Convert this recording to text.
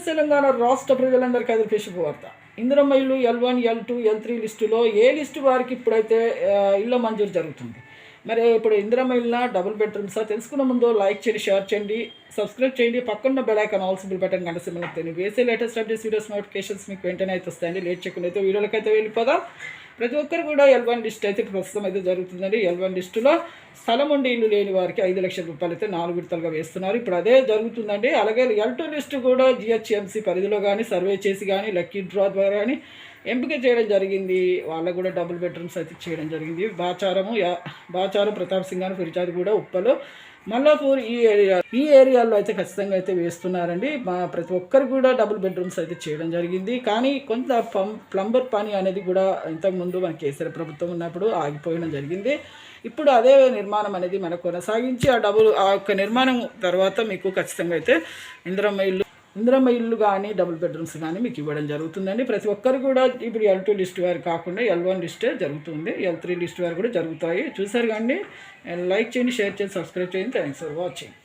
తెలంగాణ రాష్ట్ర ప్రజలందరికీ అదిరిపే శుభవార్త. ఇందిరమ్మ ఇల్లు L1, L2, L3 లిస్టులో ఏ లిస్టు వారికి ఇప్పుడైతే ఇళ్ళ మంజూరు జరుగుతుంది. మరి ఇప్పుడు ఇందిరమ్మ ఇళ్ళ డబుల్ బెడ్రూమ్సా తెలుసుకున్న ముందు లైక్ చేయండి, షేర్ చేయండి, సబ్స్క్రైబ్ చేయండి. పక్కన bell icon all symbol button గంట సింబల్ వస్తుంది. వేసే లేటెస్ట్ అప్డేట్స్ వీడియోస్ నోటిఫికేషన్స్ మీకు వెంటనే అయితే వస్తాయండి. లేట్ చేయకుండా అయితే వీడియోలకి అయితే వెళ్ళిపోదాం. ప్రతి ఒక్కరు కూడా L1 లిస్ట్ అయితే ప్రస్తుతం అయితే జరుగుతుందండి. L1 లిస్టులో స్థలం ఉండి ఇల్లు లేని వారికి 5 లక్షల రూపాయలు అయితే 4 విడతలుగా వేస్తున్నారు. ఇప్పుడు అదే జరుగుతుందండి. అలాగే L2 లిస్టు కూడా GHMC పరిధిలో కానీ సర్వే చేసి కానీ లక్కీ డ్రా ద్వారా కానీ ఎంపిక చేయడం జరిగింది. వాళ్ళకు కూడా డబుల్ బెడ్రూమ్స్ అయితే చేయడం జరిగింది. బాచారం, ప్రతాప్ సింగ్ అని, ఫిర్జాద్ కూడా, ఉప్పలు, మల్లాపూర్ ఈ ఏరియాలో అయితే ఖచ్చితంగా అయితే వేస్తున్నారండి. ప్రతి ఒక్కరు కూడా డబుల్ బెడ్రూమ్స్ అయితే చేయడం జరిగింది. కానీ కొంత ప్లంబర్ పని అనేది కూడా ఇంతకుముందు మన కేసీఆర్ ప్రభుత్వం ఉన్నప్పుడు ఆగిపోయడం జరిగింది. ఇప్పుడు అదే నిర్మాణం అనేది మనకు కొనసాగించి ఆ యొక్క నిర్మాణం తర్వాత మీకు ఖచ్చితంగా అయితే ఇందిరమ్మ ఇల్లు కానీ డబుల్ బెడ్రూమ్స్ కానీ మీకు ఇవ్వడం జరుగుతుందండి. ప్రతి ఒక్కరు కూడా ఇప్పుడు L2 లిస్ట్ వారు కాకుండా L1 లిస్టే జరుగుతుంది. L3 లిస్ట్ వారు కూడా జరుగుతాయి. చూసారు కానీ లైక్ చేయండి, షేర్ చేయండి, సబ్స్క్రైబ్ చేయండి. Thanks for watching.